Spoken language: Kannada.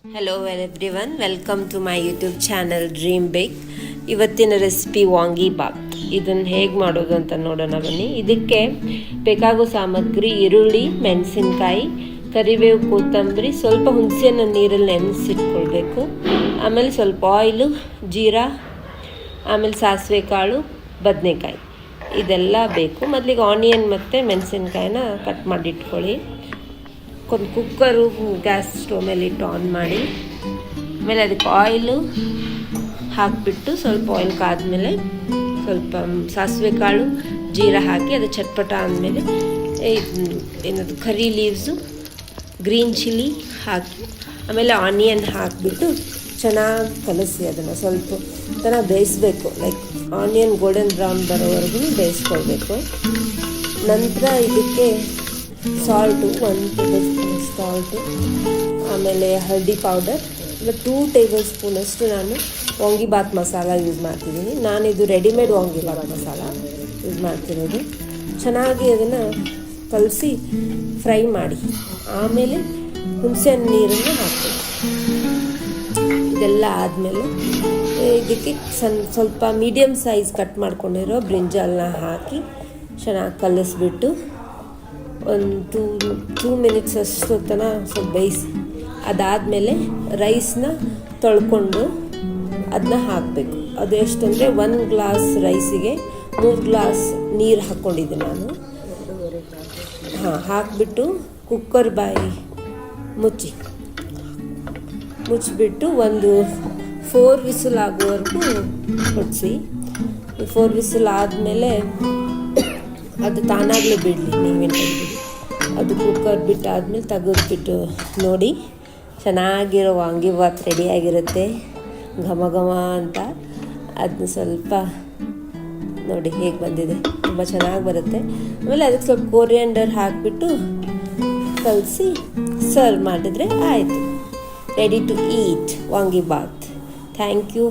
Hello everyone, welcome to my YouTube channel Dream Bake. ಇವತ್ತಿನ ರೆಸಿಪಿ ವಾಂಗಿಬಾತ್. ಇದನ್ನು ಹೇಗೆ ಮಾಡೋದು ಅಂತ ನೋಡೋಣ ಬನ್ನಿ. ಇದಕ್ಕೆ ಬೇಕಾಗೋ ಸಾಮಗ್ರಿ ಈರುಳ್ಳಿ, ಮೆಣಸಿನ್ಕಾಯಿ, ಕರಿಬೇವು, ಕೊತ್ತಂಬರಿ, ಸ್ವಲ್ಪ ಹುಣಸೆಹಣ್ಣು ನೀರಲ್ಲಿ ನೆನೆಸಿಟ್ಕೊಳ್ಬೇಕು. ಆಮೇಲೆ ಸ್ವಲ್ಪ ಆಯಿಲು, ಜೀರಾ, ಆಮೇಲೆ ಸಾಸಿವೆ ಕಾಳು, ಬದನೆಕಾಯಿ ಇದೆಲ್ಲ ಬೇಕು. ಮೊದಲಿಗೆ ಆನಿಯನ್ ಮತ್ತು ಮೆಣಸಿನ್ಕಾಯಿನ ಕಟ್ ಮಾಡಿ ಇಟ್ಕೊಳ್ಳಿ. ಒಂದು ಕುಕ್ಕರು ಗ್ಯಾಸ್ ಸ್ಟವ್ ಮೇಲೆ ಇಟ್ಟು ಆನ್ ಮಾಡಿ, ಆಮೇಲೆ ಅದಕ್ಕೆ ಆಯಿಲು ಹಾಕಿಬಿಟ್ಟು ಸ್ವಲ್ಪ ಆಯಿಲ್ ಕಾದ್ಮೇಲೆ ಸ್ವಲ್ಪ ಸಾಸಿವೆ ಕಾಳು, ಜೀರಾ ಹಾಕಿ ಅದು ಚಟ್ಪಟ ಆದಮೇಲೆ ಏನದು ಕರಿ ಲೀವ್ಸು, ಗ್ರೀನ್ ಚಿಲ್ಲಿ ಹಾಕಿ ಆಮೇಲೆ ಆನಿಯನ್ ಹಾಕಿಬಿಟ್ಟು ಚೆನ್ನಾಗಿ ಕಲಸಿ ಅದನ್ನು ಸ್ವಲ್ಪ ಚೆನ್ನಾಗಿ ಬೇಯಿಸ್ಬೇಕು. ಲೈಕ್ ಆನಿಯನ್ ಗೋಲ್ಡನ್ ಬ್ರೌನ್ ಬರೋವರೆಗೂ ಬೇಯಿಸ್ಕೊಳ್ಬೇಕು. ನಂತರ ಇದಕ್ಕೆ ಸಾಲ್ಟು 1 ಟೇಬಲ್ ಸ್ಪೂನ್ ಸಾಲ್ಟು, ಆಮೇಲೆ ಹಳದಿ ಪೌಡರ್, 2 ಟೇಬಲ್ ಸ್ಪೂನಷ್ಟು ನಾನು ವಾಂಗಿಬಾತ್ ಮಸಾಲ ಯೂಸ್ ಮಾಡ್ತಿದ್ದೀನಿ. ನಾನಿದು ರೆಡಿಮೇಡ್ ವಾಂಗಿಬಾತ್ ಮಸಾಲ ಯೂಸ್ ಮಾಡ್ತಿರೋದು. ಚೆನ್ನಾಗಿ ಅದನ್ನು ಕಲಸಿ ಫ್ರೈ ಮಾಡಿ ಆಮೇಲೆ ಹುಣಸೆಹಣ್ಣು ನೀರನ್ನು ಹಾಕ್ತೀನಿ. ಇದೆಲ್ಲ ಆದಮೇಲೆ ಇದಕ್ಕೆ ಸ್ವಲ್ಪ ಮೀಡಿಯಮ್ ಸೈಜ್ ಕಟ್ ಮಾಡ್ಕೊಂಡಿರೋ ಬ್ರಿಂಜಾಲ್ನ ಹಾಕಿ ಚೆನ್ನಾಗಿ ಕಲಿಸ್ಬಿಟ್ಟು ಒಂದು 2 ಮಿನಿಟ್ಸ್ ಅಷ್ಟು ತನಕ ಸ್ವಲ್ಪ ಬೇಯಿಸಿ, ಅದಾದಮೇಲೆ ರೈಸ್ನ ತೊಳ್ಕೊಂಡು ಅದನ್ನ ಹಾಕಬೇಕು. ಅದು ಎಷ್ಟಂದರೆ 1 ಗ್ಲಾಸ್ ರೈಸಿಗೆ 3 ಗ್ಲಾಸ್ ನೀರು ಹಾಕ್ಕೊಂಡಿದ್ದೆ ನಾನು. ಹಾಕಿಬಿಟ್ಟು ಕುಕ್ಕರ್ ಬಾಯಿ ಮುಚ್ಚಿಬಿಟ್ಟು ಒಂದು 4 ವಿಸಿಲ್ ಆಗೋವರೆಗೂ ಹೊಡಿಸಿ. 4 ವಿಸಿಲ್ ಆದಮೇಲೆ ಅದು ತಾನಾಗಲೇ ಬಿಡಲಿ, ನೀವೇನು ತೆಗೆದು ಅದು ಕುಕ್ಕರ್ ಬಿಟ್ಟಾದ್ಮೇಲೆ ತೆಗೆದ್ಬಿಟ್ಟು ನೋಡಿ, ಚೆನ್ನಾಗಿರೋ ವಾಂಗಿಬಾತ್ ರೆಡಿಯಾಗಿರುತ್ತೆ, ಘಮ ಘಮ ಅಂತ. ಅದನ್ನ ಸ್ವಲ್ಪ ನೋಡಿ ಹೇಗೆ ಬಂದಿದೆ, ತುಂಬ ಚೆನ್ನಾಗಿ ಬರುತ್ತೆ. ಆಮೇಲೆ ಅದಕ್ಕೆ ಸ್ವಲ್ಪ ಕೋರಿಯಂಡರ್ ಹಾಕಿಬಿಟ್ಟು ಕಲಸಿ ಸರ್ವ್ ಮಾಡಿದರೆ ಆಯಿತು. Ready to eat vangibath. Thank you.